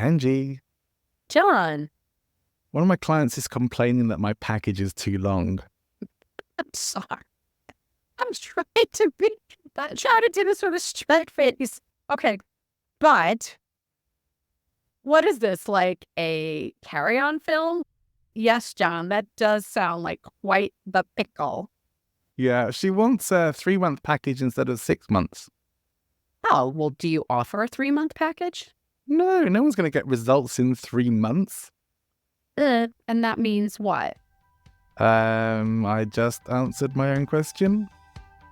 Angie, John, one of my clients is complaining that my package is too long. I'm sorry. I'm trying to do this with a straight face. Okay, but what is this, like a carry-on film? Yes, John, that does sound like quite the pickle. Yeah, she wants a 3-month package instead of 6 months. Oh, well, do you offer a 3-month package? No one's going to get results in 3 months. And that means what? I just answered my own question.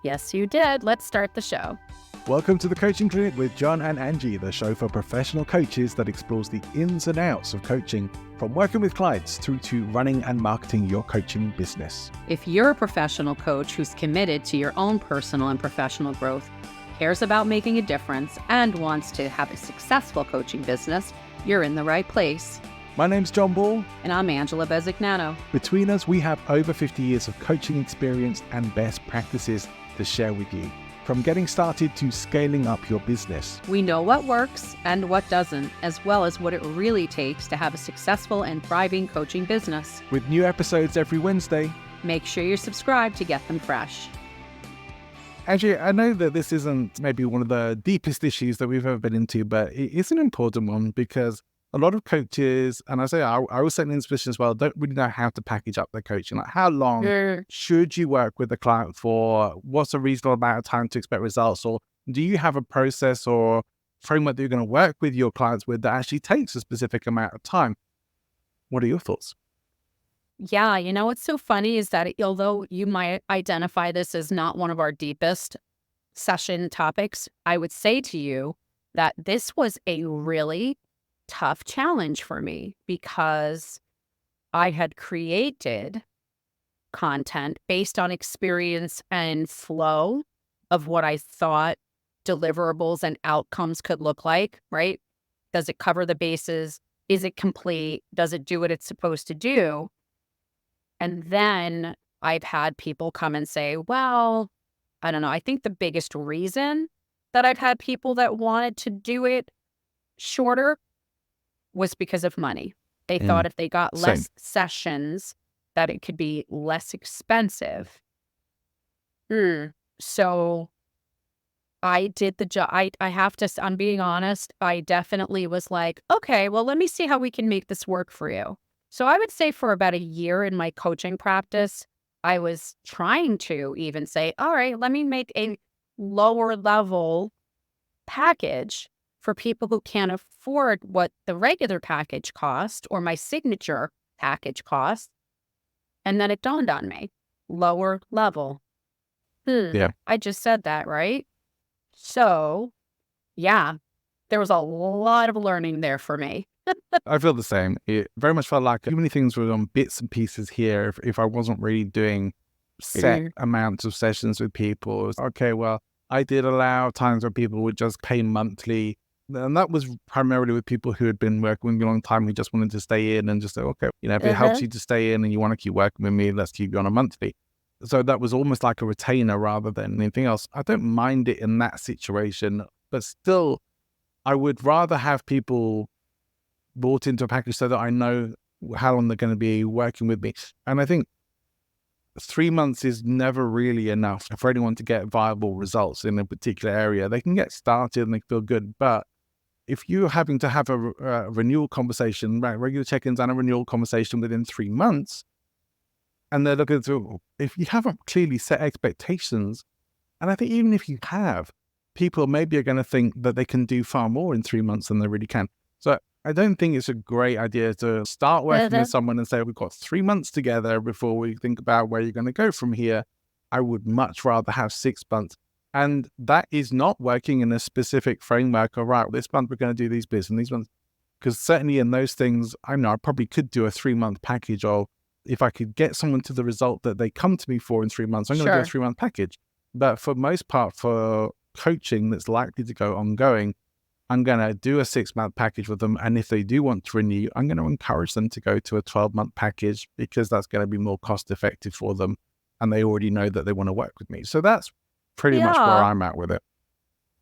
Yes, you did. Let's start the show. Welcome to the Coaching Clinic with John and Angie, the show for professional coaches that explores the ins and outs of coaching, from working with clients through to running and marketing your coaching business. If you're a professional coach who's committed to your own personal and professional growth, cares about making a difference, and wants to have a successful coaching business, you're in the right place. My name's John Ball. And I'm Angela Bezignano. Between us, we have over 50 years of coaching experience and best practices to share with you. From getting started to scaling up your business. We know what works and what doesn't, as well as what it really takes to have a successful and thriving coaching business. With new episodes every Wednesday. Make sure you're subscribed to get them fresh. Actually, I know that this isn't maybe one of the deepest issues that we've ever been into, but it is an important one because a lot of coaches, and I was sitting in this position as well, don't really know how to package up their coaching. Like, how long should you work with the client for? What's a reasonable amount of time to expect results? Or do you have a process or framework that you're going to work with your clients with that actually takes a specific amount of time? What are your thoughts? Yeah, you know what's so funny is that although you might identify this as not one of our deepest session topics, I would say to you that this was a really tough challenge for me because I had created content based on experience and flow of what I thought deliverables and outcomes could look like, right? Does it cover the bases? Is it complete? Does it do what it's supposed to do? And then I've had people come and say, well, I don't know. I think the biggest reason that I've had people that wanted to do it shorter was because of money. They thought if they got less sessions, that it could be less expensive. So I did the job. I have to, I'm being honest, I definitely was like, okay, well, let me see how we can make this work for you. So I would say for about a year in my coaching practice, I was trying to even say, all right, let me make a lower level package for people who can't afford what the regular package cost or my signature package cost. And then it dawned on me, lower level. Yeah. I just said that, right? So, yeah, there was a lot of learning there for me. I feel the same. It very much felt like too many things were on bits and pieces here. If I wasn't really doing set amounts of sessions with people, it was, okay, well, I did allow times where people would just pay monthly. And that was primarily with people who had been working with me a long time, who just wanted to stay in and just say, okay, if it helps you to stay in and you want to keep working with me, let's keep you on a monthly. So that was almost like a retainer rather than anything else. I don't mind it in that situation, but still, I would rather have people brought into a package so that I know how long they're going to be working with me. And I think 3 months is never really enough for anyone to get viable results in a particular area. They can get started and they feel good, but if you're having to have a renewal conversation, regular check-ins and a renewal conversation within 3 months, and they're looking through, if you haven't clearly set expectations, and I think even if you have, people maybe are going to think that they can do far more in 3 months than they really can. So I don't think it's a great idea to start working with someone and say, we've got 3 months together before we think about where you're going to go from here. I would much rather have 6 months. And that is not working in a specific framework. All right, this month we're going to do these bits and these ones. Because certainly in those things, I know I probably could do a 3-month package, or if I could get someone to the result that they come to me for in 3 months, I'm going to do a 3-month package. But for most part, for coaching that's likely to go ongoing, I'm going to do a 6-month package with them. And if they do want to renew, I'm going to encourage them to go to a 12-month package because that's going to be more cost effective for them. And they already know that they want to work with me. So that's pretty much where I'm at with it.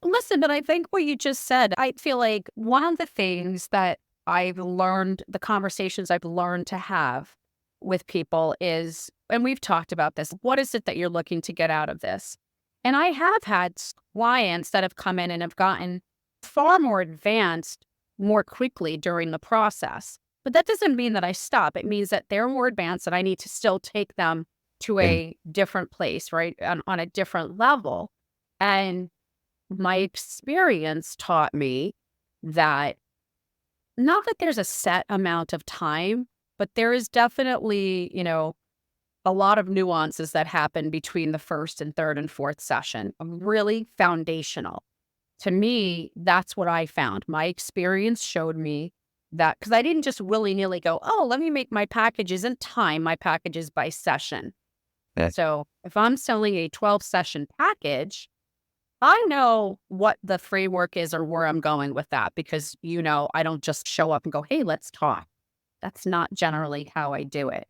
Listen, but I think what you just said, I feel like one of the things that I've learned, the conversations I've learned to have with people is, and we've talked about this, what is it that you're looking to get out of this? And I have had clients that have come in and have gotten far more advanced more quickly during the process. But that doesn't mean that I stop. It means that they're more advanced and I need to still take them to a different place, right? On a different level. And my experience taught me that not that there's a set amount of time, but there is definitely, a lot of nuances that happen between the first and third and fourth session, really foundational. To me, that's what I found. My experience showed me that, because I didn't just willy-nilly go, oh, let me make my packages and time my packages by session. Yeah. So if I'm selling a 12-session package, I know what the framework is or where I'm going with that, because, I don't just show up and go, hey, let's talk. That's not generally how I do it.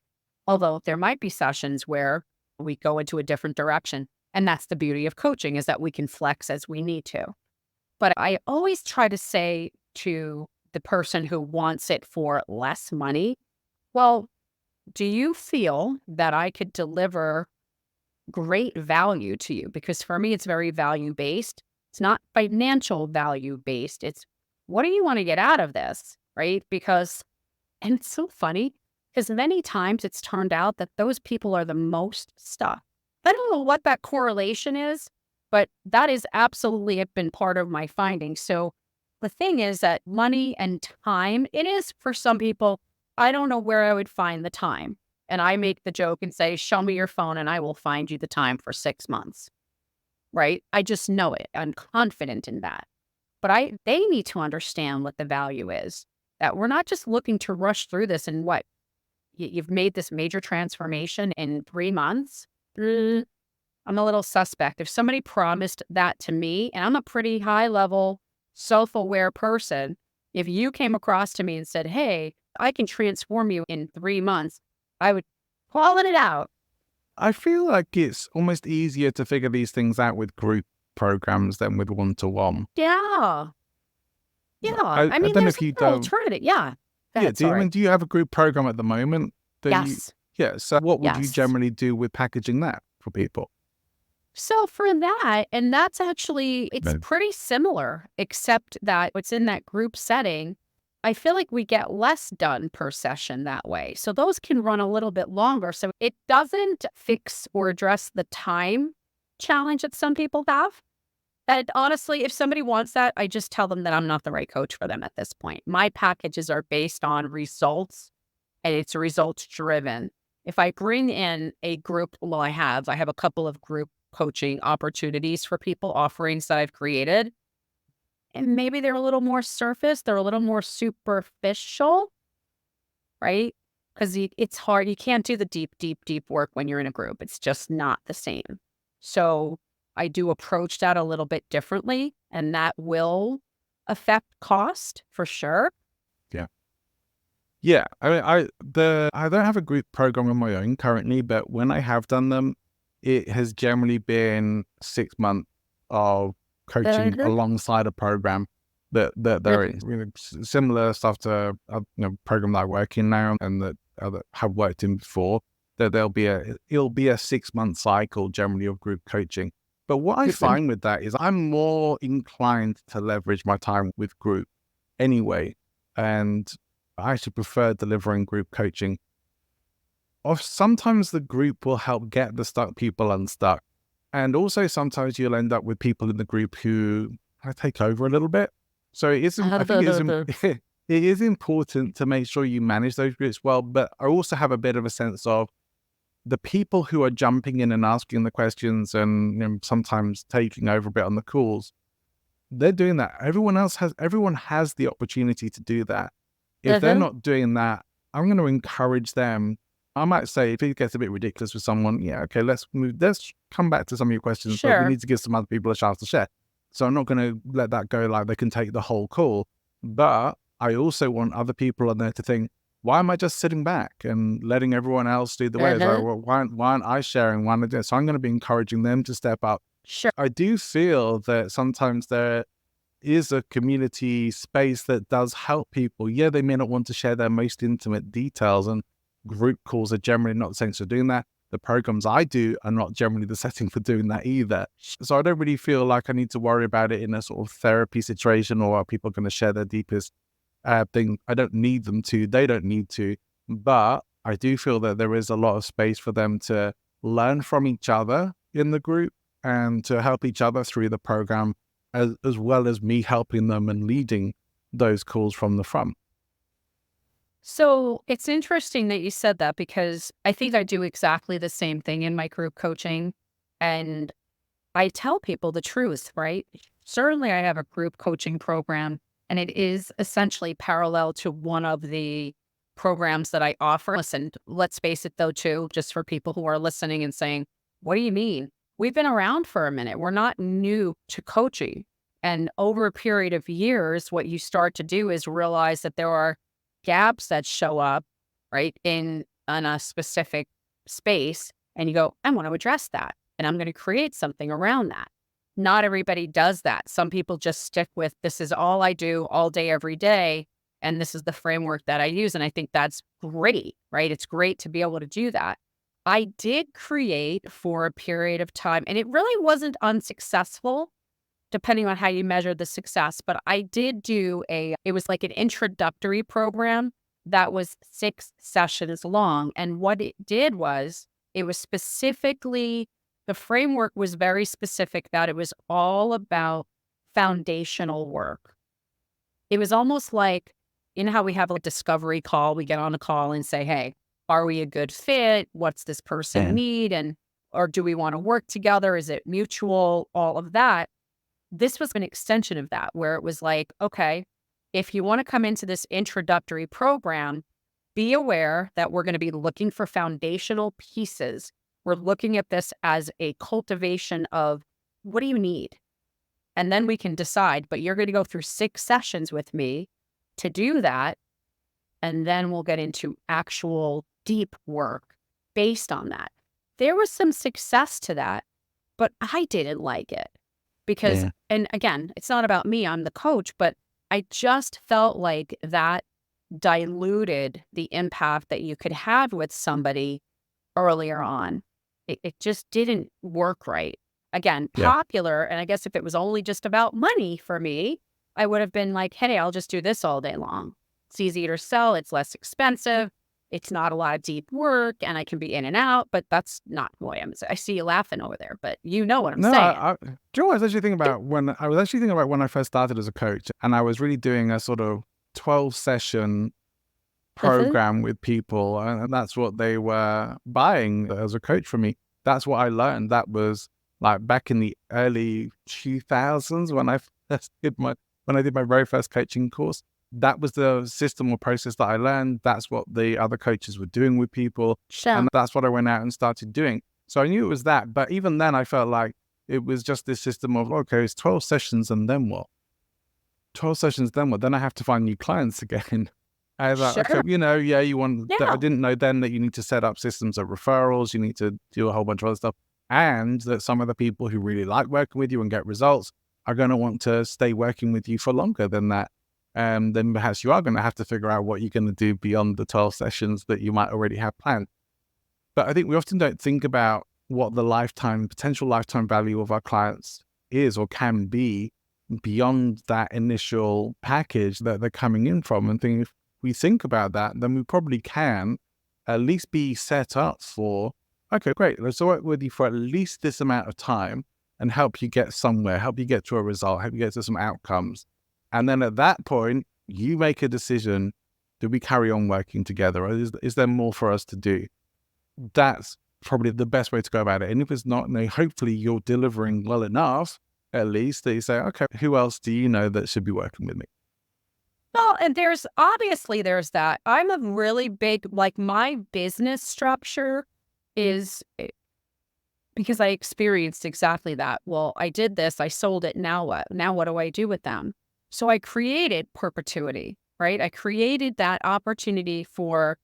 Although there might be sessions where we go into a different direction. And that's the beauty of coaching, is that we can flex as we need to. But I always try to say to the person who wants it for less money, well, do you feel that I could deliver great value to you? Because for me, it's very value-based. It's not financial value-based. It's, what do you want to get out of this, right? Because, and it's so funny, because many times it's turned out that those people are the most stuck. I don't know what that correlation is, but that is absolutely been part of my findings. So the thing is that money and time, it is for some people, I don't know where I would find the time. And I make the joke and say, show me your phone and I will find you the time for 6 months, right? I just know it. I'm confident in that. But they need to understand what the value is, that we're not just looking to rush through this and what, you've made this major transformation in 3 months. I'm a little suspect. If somebody promised that to me, and I'm a pretty high level, self-aware person, if you came across to me and said, hey, I can transform you in 3 months, I would call it out. I feel like it's almost easier to figure these things out with group programs than with one-to-one. Yeah. Yeah. I mean, don't know there's if you an don't. alternative. Yeah. Go ahead, sorry. Do you have a group program at the moment? Yes. So what would you Yes. generally do with packaging that for people? So for that, and that's actually, it's No. pretty similar, except that what's in that group setting, I feel like we get less done per session that way. So those can run a little bit longer. So it doesn't fix or address the time challenge that some people have. And honestly, if somebody wants that, I just tell them that I'm not the right coach for them at this point. My packages are based on results, and it's results driven. If I bring in a group, well, I have a couple of group coaching opportunities for people, offerings that I've created. And maybe they're a little more surface, they're a little more superficial, right? Because it's hard. You can't do the deep, deep, deep work when you're in a group. It's just not the same. So I do approach that a little bit differently, and that will affect cost for sure. Yeah, I mean, I don't have a group program of my own currently, but when I have done them, it has generally been 6 months of coaching alongside a program that there is similar stuff to program that I work in now and that have worked in before. That it'll be a 6-month cycle generally of group coaching. But what I find with that is I'm more inclined to leverage my time with group anyway, and I actually prefer delivering group coaching. Or sometimes the group will help get the stuck people unstuck. And also sometimes you'll end up with people in the group who take over a little bit. So I think it is important to make sure you manage those groups well. But I also have a bit of a sense of the people who are jumping in and asking the questions and sometimes taking over a bit on the calls. They're doing that. Everyone has the opportunity to do that. If they're not doing that, I'm going to encourage them. I might say, if it gets a bit ridiculous with someone, let's come back to some of your questions. Sure. But we need to give some other people a chance to share. So I'm not going to let that go like they can take the whole call. But I also want other people on there to think, why am I just sitting back and letting everyone else do the way? Like, well, why aren't I sharing? Why am I doing? So I'm going to be encouraging them to step up. Sure. I do feel that sometimes is a community space that does help people. Yeah, they may not want to share their most intimate details, and group calls are generally not the setting for doing that. The programs I do are not generally the setting for doing that either. So I don't really feel like I need to worry about it in a sort of therapy situation, or are people going to share their deepest thing? I don't need them to. They don't need to. But I do feel that there is a lot of space for them to learn from each other in the group and to help each other through the program, as well as me helping them and leading those calls from the front. So it's interesting that you said that, because I think I do exactly the same thing in my group coaching. And I tell people the truth, right? Certainly, I have a group coaching program, and it is essentially parallel to one of the programs that I offer. Listen, let's face it, though, too, just for people who are listening and saying, what do you mean? We've been around for a minute. We're not new to coaching. And over a period of years, what you start to do is realize that there are gaps that show up, right, in a specific space. And you go, I want to address that. And I'm going to create something around that. Not everybody does that. Some people just stick with, this is all I do all day, every day. And this is the framework that I use. And I think that's great, right? It's great to be able to do that. I did create for a period of time, and it really wasn't unsuccessful, depending on how you measure the success. But I did do it was like an introductory program that was 6 sessions long. And what it did was, it was specifically, the framework was very specific, that it was all about foundational work. It was almost like, you know how we have a discovery call, we get on a call and say, hey, are we a good fit? What's this person need? Or do we want to work together? Is it mutual? All of that. This was an extension of that, where it was like, okay, if you want to come into this introductory program, be aware that we're going to be looking for foundational pieces. We're looking at this as a cultivation of, what do you need? And then we can decide, but you're going to go through 6 sessions with me to do that. And then we'll get into actual deep work based on that. There was some success to that, but I didn't like it because, and again, it's not about me, I'm the coach, but I just felt like that diluted the impact that you could have with somebody earlier on. It just didn't work right. Again, popular. And I guess if it was only just about money for me, I would have been like, hey, I'll just do this all day long. It's easier to sell. It's less expensive. It's not a lot of deep work, and I can be in and out. But that's not who I am. I see you laughing over there, but you know what I'm saying. Do you know what I was actually thinking about when I first started as a coach, and I was really doing a sort of 12-session program with people, and that's what they were buying as a coach from me. That's what I learned. That was like back in the early 2000s when I did my very first coaching course. That was the system or process that I learned. That's what the other coaches were doing with people. And that's what I went out and started doing. So I knew it was that. But even then, I felt like it was just this system of, okay, it's 12 sessions and then what? 12 sessions, then what? Then I have to find new clients again. I was like, okay, you want, I didn't know then that you need to set up systems of referrals. You need to do a whole bunch of other stuff. And that some of the people who really like working with you and get results are going to want to stay working with you for longer than that. Then perhaps you are going to have to figure out what you're going to do beyond the 12 sessions that you might already have planned. But I think we often don't think about what the potential lifetime value of our clients is or can be beyond that initial package that they're coming in from. And if we think about that, then we probably can at least be set up for, okay, great, let's work with you for at least this amount of time and help you get somewhere, help you get to a result, help you get to some outcomes. And then at that point, you make a decision, do we carry on working together? Or is there more for us to do? That's probably the best way to go about it. And if it's not, hopefully you're delivering well enough, at least, that you say, okay, who else do you know that should be working with me? Well, and there's that. I'm a really big, like my business structure is, because I experienced exactly that. Well, I did this, I sold it, now what? Now what do I do with them? So I created perpetuity, right? I created that opportunity for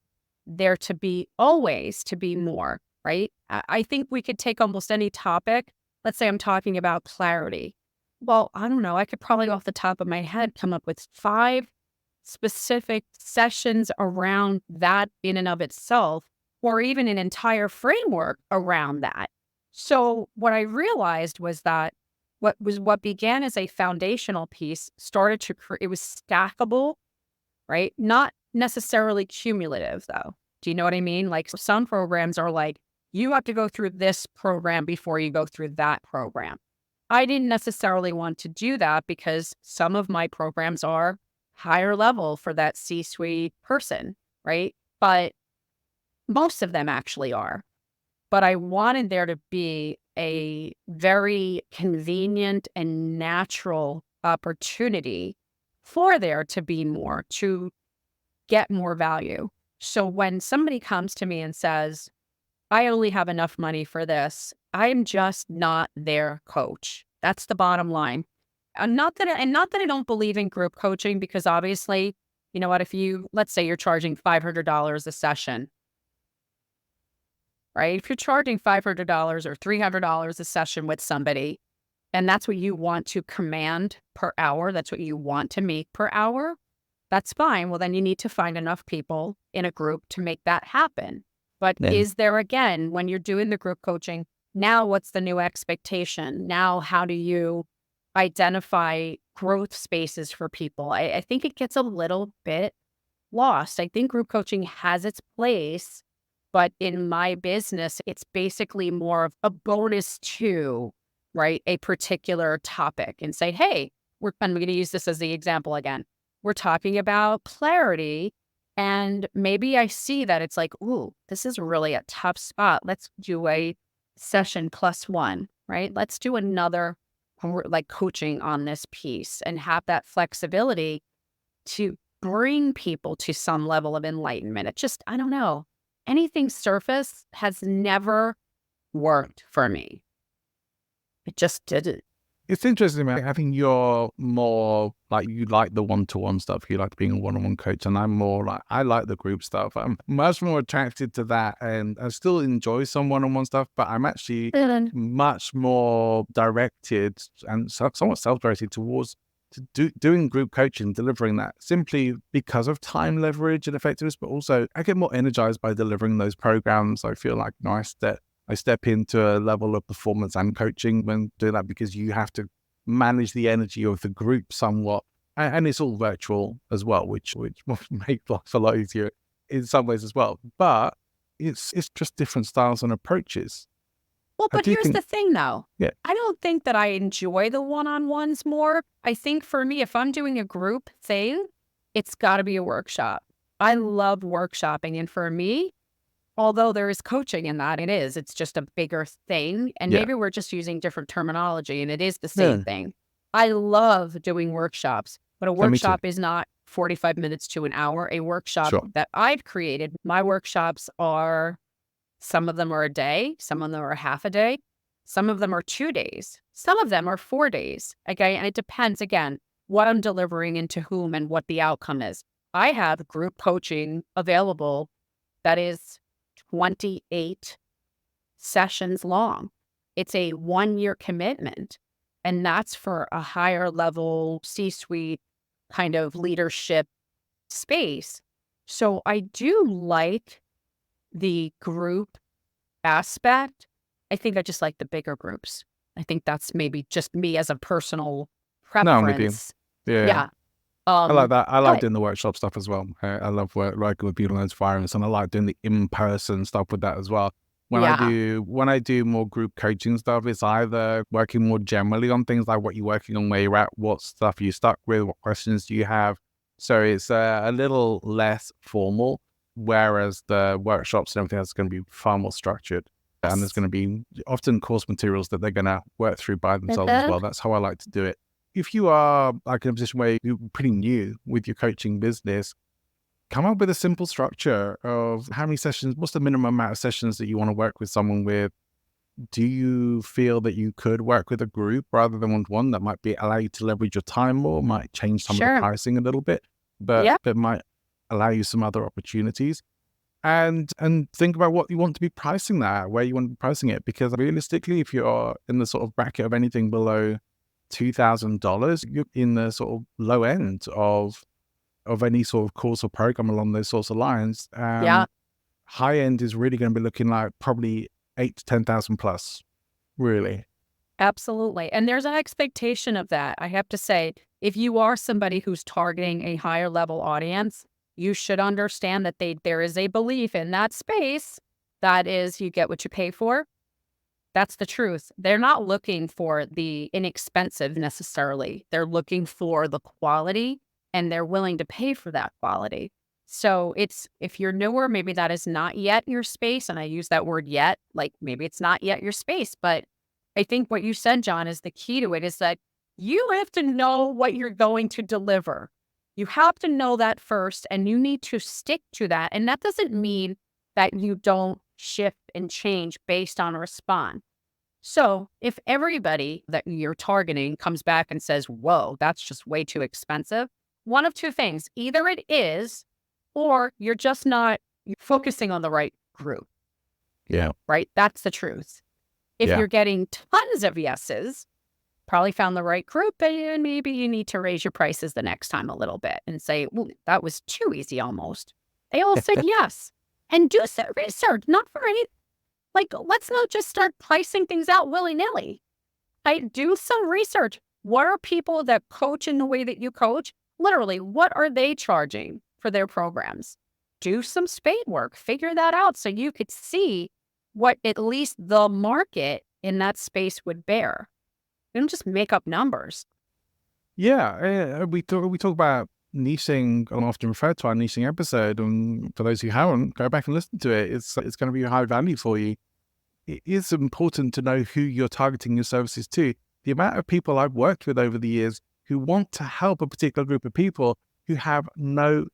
there to be always to be more, right? I think we could take almost any topic. Let's say I'm talking about clarity. well, I don't know. I could probably off the top of my head come up with 5 specific sessions around that in and of itself, or even an entire framework around that. So what I realized was that what began as a foundational piece started to it was stackable, right? Not necessarily cumulative though. Do you know what I mean? Like some programs are like, you have to go through this program before you go through that program. I didn't necessarily want to do that because some of my programs are higher level for that C-suite person, right? But most of them actually are. But I wanted there to be a very convenient and natural opportunity for there to be more, to get more value. So when somebody comes to me and says, I only have enough money for this, I'm just not their coach. That's the bottom line. And not that I don't believe in group coaching, because obviously, you know what, if let's say you're charging $500 a session, right? If you're charging $500 or $300 a session with somebody, and that's what you want to command per hour, that's what you want to make per hour, that's fine. Well, then you need to find enough people in a group to make that happen. But is there, again, when you're doing the group coaching, now what's the new expectation? Now, how do you identify growth spaces for people? I think it gets a little bit lost. I think group coaching has its place, but in my business, it's basically more of a bonus to, right, a particular topic, and say, hey, I'm going to use this as the example again. We're talking about clarity, and maybe I see that it's like, ooh, this is really a tough spot. Let's do a session +1, right? Let's do another like coaching on this piece and have that flexibility to bring people to some level of enlightenment. It just, I don't know. Anything surface has never worked for me. It just didn't. It's interesting, man. I think you're more like, you like the one-to-one stuff. You like being a one-on-one coach, and I'm more like, I like the group stuff. I'm much more attracted to that, and I still enjoy some one-on-one stuff, but I'm actually much more directed and somewhat self-directed towards doing group coaching, delivering that simply because of time leverage and effectiveness, but also I get more energized by delivering those programs. I feel like I step into a level of performance and coaching when doing that, because you have to manage the energy of the group somewhat. And it's all virtual as well, which will make life a lot easier in some ways as well. But it's just different styles and approaches. Well, but here's the thing, though. Yeah. I don't think that I enjoy the one-on-ones more. I think for me, if I'm doing a group thing, it's got to be a workshop. I love workshopping. And for me, although there is coaching in that, it's just a bigger thing. And maybe we're just using different terminology, and it is the same thing. I love doing workshops, but a workshop is not 45 minutes to an hour. A workshop that I've created, my workshops are, some of them are a day, some of them are half a day, some of them are 2 days, some of them are 4 days. Okay. And it depends, again, what I'm delivering and to whom and what the outcome is. I have group coaching available that is 28 sessions long. It's a 1-year commitment, and that's for a higher level C-suite kind of leadership space. So I do like the group aspect. I think I just like the bigger groups. I think that's maybe just me as a personal preference. No, maybe. Yeah. I like that. I like doing the workshop stuff as well. I love working with people in environments, and I like doing the in-person stuff with that as well. When I do more group coaching stuff, it's either working more generally on things like what you're working on, where you're at, what stuff you're stuck with, what questions do you have. So it's a little less formal, whereas the workshops and everything else is going to be far more structured. And there's going to be often course materials that they're going to work through by themselves as well. That's how I like to do it. If you are like in a position where you're pretty new with your coaching business, come up with a simple structure of how many sessions, what's the minimum amount of sessions that you want to work with someone with? Do you feel that you could work with a group rather than one-to-one? That might allow you to leverage your time more, might change some of the pricing a little bit, but might allow you some other opportunities. And think about what you want to be pricing that, where you want to be pricing it. Because realistically, if you're in the sort of bracket of anything below $2,000, you're in the sort of low end of any sort of course or program along those sorts of lines. Yeah, High end is really going to be looking like probably 8 to 10,000 plus, really. absolutely. And there's an expectation of that. I have to say, if you are somebody who's targeting a higher level audience, you should understand that there is a belief in that space that is you get what you pay for. That's the truth. They're not looking for the inexpensive necessarily. They're looking for the quality, and they're willing to pay for that quality. So if you're newer, maybe that is not yet your space. And I use that word yet, like maybe it's not yet your space. But I think what you said, John, is the key to it, is that you have to know what you're going to deliver. You have to know that first, and you need to stick to that. And that doesn't mean that you don't shift and change based on a response. So if everybody that you're targeting comes back and says, whoa, that's just way too expensive, one of two things: either it is, or you're just not focusing on the right group. Yeah. Right? That's the truth. If Yeah. you're getting tons of yeses, probably found the right group, and maybe you need to raise your prices the next time a little bit and say, well, that was too easy almost. They all said yes. And do some research, not for any, like, let's not just start pricing things out willy-nilly. Do some research. What are people that coach in the way that you coach? Literally, what are they charging for their programs? Do some spade work. Figure that out so you could see what at least the market in that space would bear. You don't just make up numbers. Yeah. We talk about niching, and often refer to our niching episode. And for those who haven't, go back and listen to it. It's going to be high value for you. It is important to know who you're targeting your services to. The amount of people I've worked with over the years who want to help a particular group of people who have no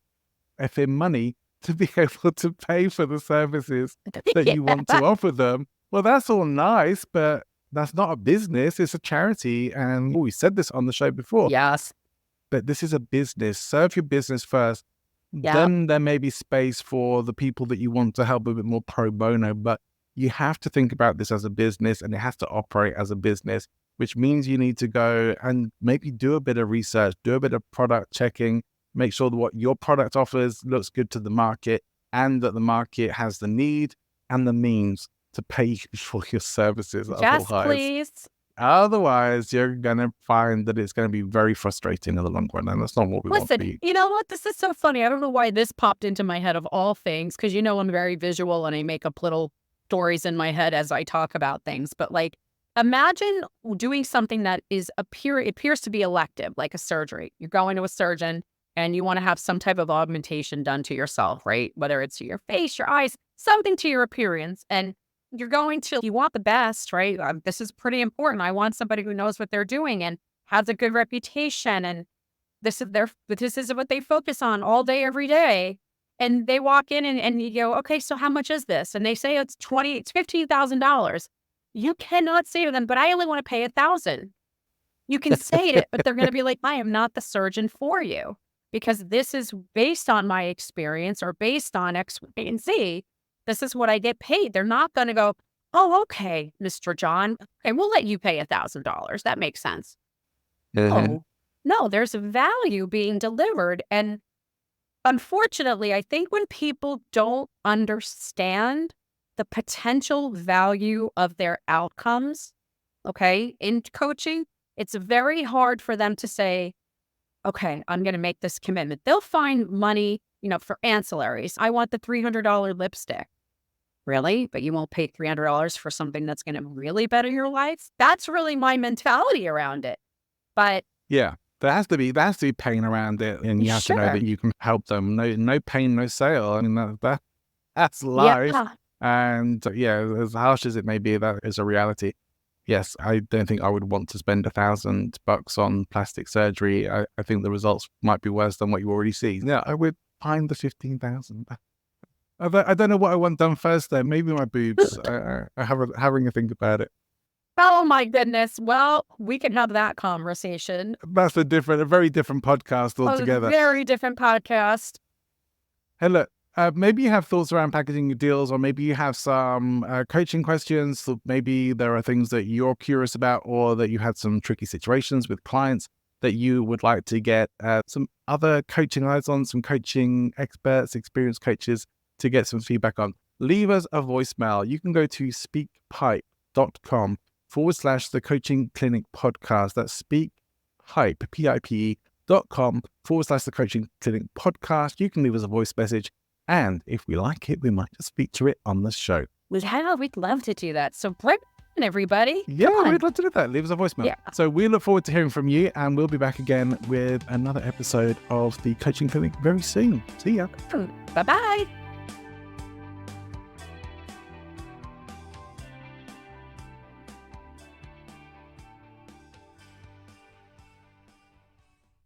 effing money to be able to pay for the services that you want to offer them. Well, that's all nice, but that's not a business. It's a charity. And we said this on the show before. Yes. But this is a business. Serve your business first. Yeah. Then there may be space for the people that you want to help a bit more pro bono. But you have to think about this as a business, and it has to operate as a business, which means you need to go and maybe do a bit of research, do a bit of product checking, make sure that what your product offers looks good to the market, and that the market has the need and the means to pay for your services. Yes, please. Otherwise, you're going to find that it's going to be very frustrating in the long run, and that's not what we want for you. You know what? This is so funny. I don't know why this popped into my head of all things, because you know I'm very visual and I make up little stories in my head as I talk about things. But like, imagine doing something that appears to be elective, like a surgery. You're going to a surgeon and you want to have some type of augmentation done to yourself, right? Whether it's to your face, your eyes, something to your appearance. And you want the best, right? This is pretty important. I want somebody who knows what they're doing and has a good reputation. And this is what they focus on all day, every day. And they walk in and you go, okay, so how much is this? And they say it's $15,000. You cannot say to them, but I only want to pay $1,000. You can say it, but they're going to be like, I am not the surgeon for you, because this is based on my experience or based on X, Y, and Z. This is what I get paid. They're not going to go, oh, okay, Mr. John, okay, we'll let you pay $1,000. That makes sense. Oh, no, there's a value being delivered. And unfortunately, I think when people don't understand the potential value of their outcomes, okay, in coaching, it's very hard for them to say, okay, I'm going to make this commitment. They'll find money, for ancillaries. I want the $300 lipstick. Really? But you won't pay $300 for something that's going to really better your life? That's really my mentality around it. But yeah, there has to be pain around it, and you have to know that you can help them. No pain, no sale. I mean, that's life. Yeah. And as harsh as it may be, that is a reality. Yes, I don't think I would want to spend $1,000 on plastic surgery. I think the results might be worse than what you already see. Yeah, I would find the 15,000. I don't know what I want done first though. Maybe my boobs. I having a think about it. Oh my goodness. Well, we can have that conversation. That's a very different podcast altogether. A very different podcast. Hey, look, maybe you have thoughts around packaging your deals, or maybe you have some coaching questions. So maybe there are things that you're curious about, or that you had some tricky situations with clients that you would like to get some other coaching eyes on, some coaching experts, experienced coaches to get some feedback on. Leave us a voicemail. You can go to speakpipe.com/the coaching clinic podcast. That's speakpipe, PIPE.com/the coaching clinic podcast. You can leave us a voice message. And if we like it, we might just feature it on the show. Yeah, we'd love to do that. So bring in everybody. Yeah, we'd love to do that. Leave us a voicemail. Yeah. So we look forward to hearing from you, and we'll be back again with another episode of the Coaching Clinic very soon. See ya. Bye-bye.